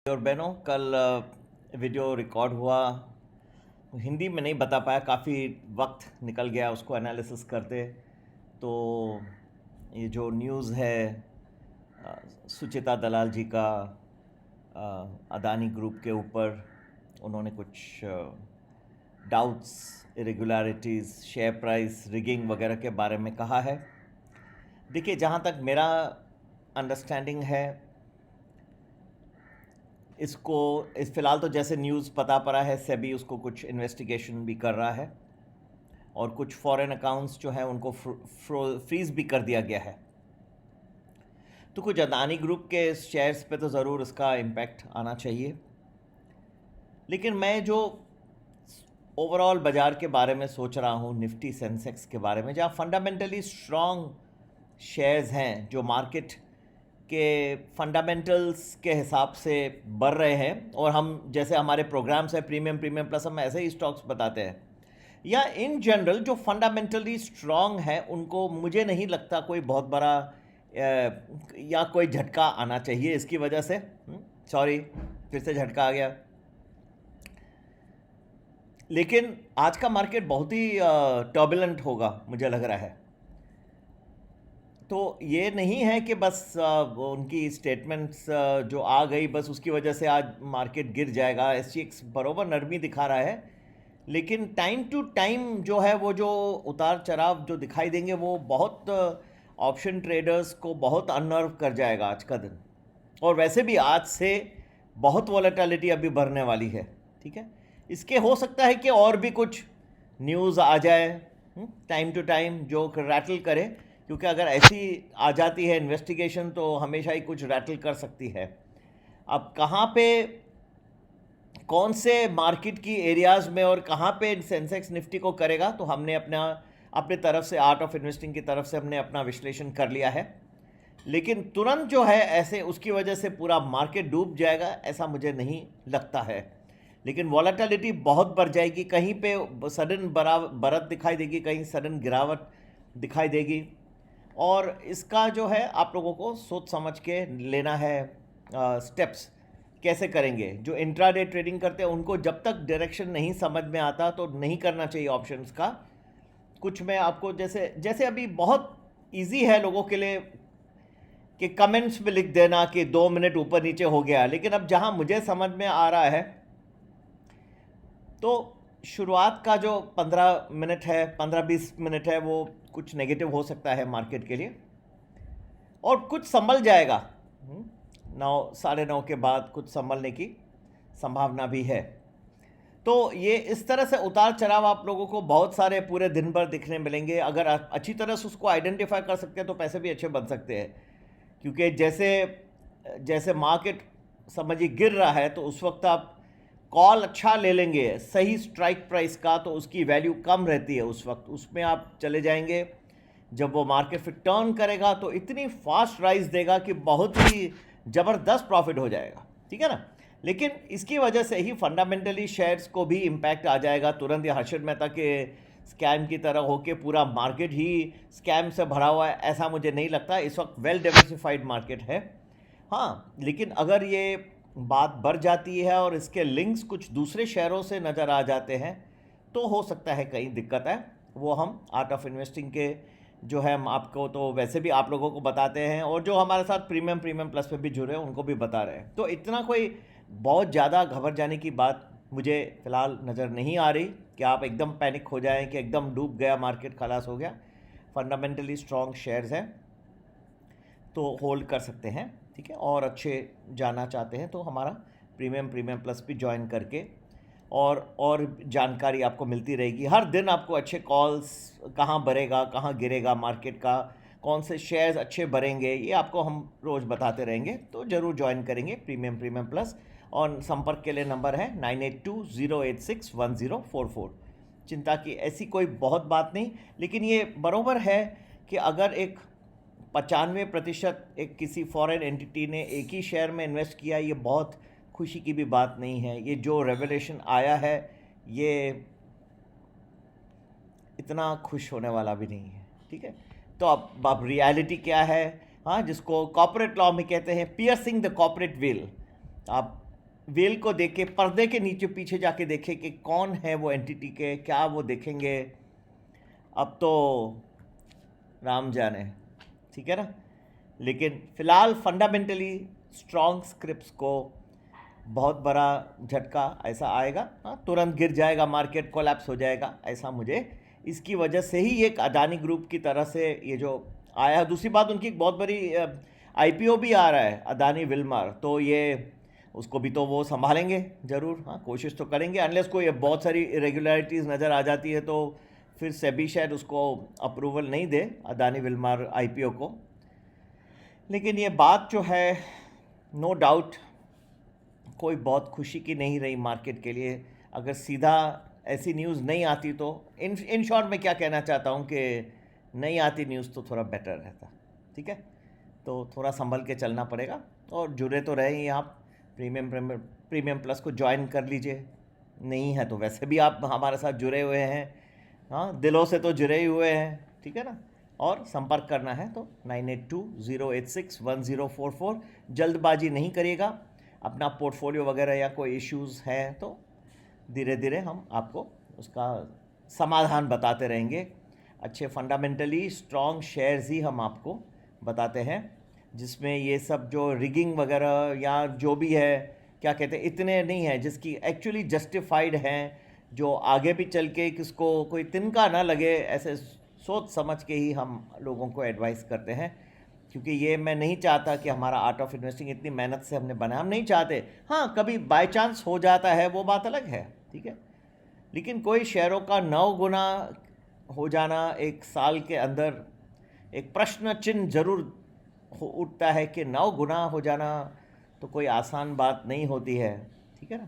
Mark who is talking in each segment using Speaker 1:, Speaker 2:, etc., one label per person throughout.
Speaker 1: और बहनों, कल वीडियो रिकॉर्ड हुआ, हिंदी में नहीं बता पाया, काफ़ी वक्त निकल गया उसको एनालिसिस करते। तो ये जो न्यूज़ है सुचिता दलाल जी का अदानी ग्रुप के ऊपर, उन्होंने कुछ doubts, irregularities, share price rigging वगैरह के बारे में कहा है। देखिए, जहाँ तक मेरा अंडरस्टैंडिंग है, इसको इस फ़िलहाल तो जैसे न्यूज़ पता पड़ा है, सेबी उसको कुछ इन्वेस्टिगेशन भी कर रहा है और कुछ फॉरेन अकाउंट्स जो हैं उनको फ्रीज़ भी कर दिया गया है। तो कुछ अदानी ग्रुप के शेयर्स पे तो ज़रूर इसका इम्पैक्ट आना चाहिए, लेकिन मैं जो ओवरऑल बाज़ार के बारे में सोच रहा हूँ, निफ्टी सेंसेक्स के बारे में, जहाँ फंडामेंटली स्ट्रॉन्ग शेयर्स हैं जो मार्केट के फंडामेंटल्स के हिसाब से बढ़ रहे हैं, और हम जैसे हमारे प्रोग्राम्स हैं प्रीमियम प्लस, हम ऐसे ही स्टॉक्स बताते हैं, या इन जनरल जो फंडामेंटली स्ट्रॉन्ग है उनको मुझे नहीं लगता कोई बहुत बड़ा या कोई झटका आना चाहिए इसकी वजह से। सॉरी, फिर से झटका आ गया। लेकिन आज का मार्केट बहुत ही टर्बुलेंट होगा मुझे लग रहा है। तो ये नहीं है कि बस उनकी स्टेटमेंट्स जो आ गई बस उसकी वजह से आज मार्केट गिर जाएगा। एसजीएक्स बरोबर नरमी दिखा रहा है, लेकिन टाइम टू टाइम जो है वो जो उतार चढ़ाव जो दिखाई देंगे वो बहुत ऑप्शन ट्रेडर्स को बहुत अनर्व कर जाएगा आज का दिन। और वैसे भी आज से बहुत वॉलेटिलिटी अभी बढ़ने वाली है, ठीक है। इसके हो सकता है कि और भी कुछ न्यूज़ आ जाए टाइम टू टाइम जो रैटल करे, क्योंकि अगर ऐसी आ जाती है इन्वेस्टिगेशन तो हमेशा ही कुछ रैटल कर सकती है। अब कहाँ पे कौन से मार्केट की एरियाज़ में और कहाँ पे सेंसेक्स निफ्टी को करेगा, तो हमने अपने तरफ से आर्ट ऑफ इन्वेस्टिंग की तरफ से हमने अपना विश्लेषण कर लिया है। लेकिन तुरंत जो है ऐसे उसकी वजह से पूरा मार्केट डूब जाएगा ऐसा मुझे नहीं लगता है। लेकिन वॉलेटिलिटी बहुत बढ़ जाएगी, कहीं पे सडन बढ़त दिखाई देगी, कहीं सडन गिरावट दिखाई देगी, और इसका जो है आप लोगों को सोच समझ के लेना है स्टेप्स। कैसे करेंगे? जो इंट्राडे ट्रेडिंग करते हैं उनको जब तक डायरेक्शन नहीं समझ में आता तो नहीं करना चाहिए ऑप्शंस का। कुछ मैं आपको जैसे अभी बहुत इजी है लोगों के लिए कि कमेंट्स में लिख देना कि 2 मिनट ऊपर नीचे हो गया, लेकिन अब जहां मुझे समझ में आ रहा है तो शुरुआत का जो 15 मिनट है, 15-20 मिनट है, वो कुछ नेगेटिव हो सकता है मार्केट के लिए, और कुछ संभल जाएगा। 9, 9:30 के बाद कुछ संभलने की संभावना भी है। तो ये इस तरह से उतार चढ़ाव आप लोगों को बहुत सारे पूरे दिन भर दिखने मिलेंगे। अगर अच्छी तरह से उसको आइडेंटिफाई कर सकते हैं तो पैसे भी अच्छे बन सकते हैं, क्योंकि जैसे जैसे मार्केट समझिए गिर रहा है तो उस वक्त आप कॉल अच्छा ले लेंगे सही स्ट्राइक प्राइस का तो उसकी वैल्यू कम रहती है उस वक्त, उसमें आप चले जाएंगे। जब वो मार्केट फिर टर्न करेगा तो इतनी फास्ट राइज देगा कि बहुत ही ज़बरदस्त प्रॉफिट हो जाएगा, ठीक है ना। लेकिन इसकी वजह से ही फंडामेंटली शेयर्स को भी इम्पैक्ट आ जाएगा तुरंत। या हर्षद मेहता के स्कैम की तरह होके पूरा मार्केट ही स्कैम से भरा हुआ है ऐसा मुझे नहीं लगता। इस वक्त वेल डाइवर्सिफाइड मार्केट है। हाँ, लेकिन अगर ये बात बढ़ जाती है और इसके लिंक्स कुछ दूसरे शेयरों से नज़र आ जाते हैं तो हो सकता है कहीं दिक्कत है। वो हम आर्ट ऑफ इन्वेस्टिंग के जो है हम आपको तो वैसे भी आप लोगों को बताते हैं, और जो हमारे साथ प्रीमियम प्लस पे भी जुड़े हैं उनको भी बता रहे हैं। तो इतना कोई बहुत ज़्यादा घबरा जाने की बात मुझे फ़िलहाल नज़र नहीं आ रही कि आप एकदम पैनिक हो जाएं कि एकदम डूब गया मार्केट, खलास हो गया। फंडामेंटली स्ट्रॉन्ग शेयर्स हैं तो होल्ड कर सकते हैं, ठीक है। और अच्छे जाना चाहते हैं तो हमारा प्रीमियम प्लस भी ज्वाइन करके और जानकारी आपको मिलती रहेगी हर दिन। आपको अच्छे कॉल्स, कहाँ बढ़ेगा कहाँ गिरेगा मार्केट का, कौन से शेयर्स अच्छे बढ़ेंगे, ये आपको हम रोज़ बताते रहेंगे। तो ज़रूर ज्वाइन करेंगे प्रीमियम प्लस। और संपर्क के लिए नंबर है 9820861044। चिंता की ऐसी कोई बहुत बात नहीं, लेकिन ये बरोबर है कि अगर एक 95% एक किसी फॉरेन एंटिटी ने एक ही शेयर में इन्वेस्ट किया, ये बहुत खुशी की भी बात नहीं है। ये जो रेवलेशन आया है ये इतना खुश होने वाला भी नहीं है, ठीक है। तो अब रियलिटी क्या है, हाँ, जिसको कॉर्पोरेट लॉ में कहते हैं पियर्सिंग द कॉर्पोरेट विल। आप वेल को देख के, पर्दे के नीचे पीछे जाके देखे कि कौन है वो एंटिटी के, क्या वो देखेंगे, अब तो राम जाने, ठीक है ना। लेकिन फ़िलहाल फंडामेंटली स्ट्रॉन्ग स्क्रिप्ट्स को बहुत बड़ा झटका ऐसा आएगा, हाँ तुरंत गिर जाएगा मार्केट, कोलैप्स हो जाएगा, ऐसा मुझे इसकी वजह से ही एक अडानी ग्रुप की तरह से ये जो आया। दूसरी बात, उनकी एक बहुत बड़ी आईपीओ भी आ रहा है, अडानी विल्मर, तो ये उसको भी तो वो संभालेंगे ज़रूर, हाँ कोशिश तो करेंगे, अनलेस कोई बहुत सारी इरेगुलरिटीज़ नज़र आ जाती है तो फिर सेबी शायद उसको अप्रूवल नहीं दे अडानी विल्मर आईपीओ को। लेकिन ये बात जो है नो डाउट कोई बहुत खुशी की नहीं रही मार्केट के लिए। अगर सीधा ऐसी न्यूज़ नहीं आती तो इन शॉर्ट में क्या कहना चाहता हूँ कि नहीं आती न्यूज़ तो थोड़ा बेटर रहता, ठीक है। तो थोड़ा संभल के चलना पड़ेगा, और जुड़े तो रहे ही आप, प्रीमियम प्लस को ज्वाइन कर लीजिए, नहीं है तो वैसे भी आप हमारे साथ जुड़े हुए हैं, हाँ दिलों से तो जुड़े ही हुए हैं, ठीक है ना। और संपर्क करना है तो 9820861044, जल्दबाजी नहीं करिएगा। अपना पोर्टफोलियो वगैरह या कोई इश्यूज़ हैं तो धीरे धीरे हम आपको उसका समाधान बताते रहेंगे। अच्छे फंडामेंटली स्ट्रॉन्ग शेयर्स ही हम आपको बताते हैं, जिसमें ये सब जो रिगिंग वगैरह या जो भी है, क्या कहते हैं, इतने नहीं है, जिसकी एक्चुअली जस्टिफाइड हैं, जो आगे भी चल के किसको कोई तिनका ना लगे, ऐसे सोच समझ के ही हम लोगों को एडवाइस करते हैं। क्योंकि ये मैं नहीं चाहता कि हमारा आर्ट ऑफ इन्वेस्टिंग इतनी मेहनत से हमने बनाया, हम नहीं चाहते। हाँ कभी बाय चांस हो जाता है वो बात अलग है, ठीक है। लेकिन कोई शेयरों का 9 गुना हो जाना एक साल के अंदर, एक प्रश्न चिन्ह जरूर उठता है कि 9 गुना हो जाना तो कोई आसान बात नहीं होती है, ठीक है ना।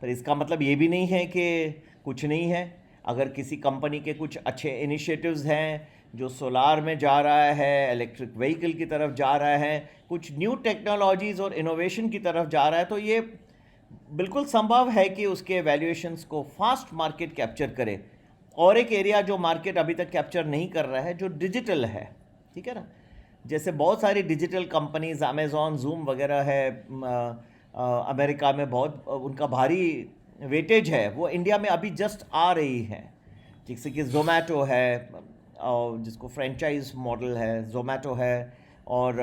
Speaker 1: पर इसका मतलब ये भी नहीं है कि कुछ नहीं है। अगर किसी कंपनी के कुछ अच्छे इनिशिएटिव्स हैं, जो सोलार में जा रहा है, इलेक्ट्रिक व्हीकल की तरफ जा रहा है, कुछ न्यू टेक्नोलॉजीज़ और इनोवेशन की तरफ जा रहा है, तो ये बिल्कुल संभव है कि उसके वैल्यूएशंस को फास्ट मार्केट कैप्चर करे। और एक एरिया जो मार्केट अभी तक कैप्चर नहीं कर रहा है, जो डिजिटल है, ठीक है ना। जैसे बहुत सारी डिजिटल कंपनीज, अमेज़ॉन, जूम वगैरह है, अमेरिका में बहुत उनका भारी वेटेज है, वो इंडिया में अभी जस्ट आ रही है। जैसे कि जोमेटो है, और जिसको फ्रेंचाइज मॉडल है, जोमेटो है, और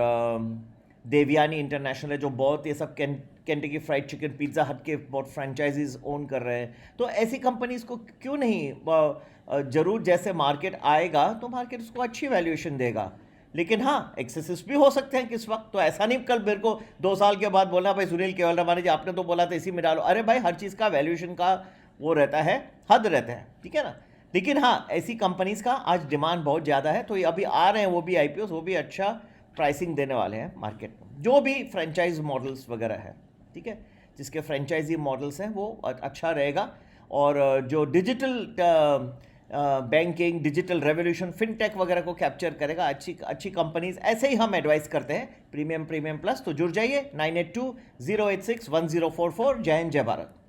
Speaker 1: देवयानी इंटरनेशनल है, जो बहुत ये सब केंटकी फ्राइड चिकन, पिज़्ज़ा हट के बहुत फ्रेंचाइजीज ओन कर रहे हैं। तो ऐसी कंपनीज को क्यों नहीं, ज़रूर जैसे मार्केट आएगा तो मार्केट उसको अच्छी वैल्यूएशन देगा। लेकिन हाँ एक्सेसिस भी हो सकते हैं किस वक्त, तो ऐसा नहीं कल मेरे को 2 साल के बाद बोलना भाई सुनील केवलरामानी जी आपने तो बोला था इसी में डालो। अरे भाई हर चीज़ का वैल्यूएशन का वो रहता है, हद रहता है, ठीक है ना। लेकिन हाँ ऐसी कंपनीज का आज डिमांड बहुत ज़्यादा है, तो ये अभी आ रहे हैं वो भी आईपीओ, वो भी अच्छा प्राइसिंग देने वाले हैं मार्केट में, जो भी फ्रेंचाइज मॉडल्स वगैरह है, ठीक है। जिसके फ्रेंचाइजी मॉडल्स हैं वो अच्छा रहेगा। और जो digital banking, digital revolution, fintech वगैरह को कैप्चर करेगा, अच्छी कंपनीज, ऐसे ही हम एडवाइस करते हैं। प्रीमियम प्लस, तो जुड़ जाइए 9820861044। जय हिंद, जय भारत।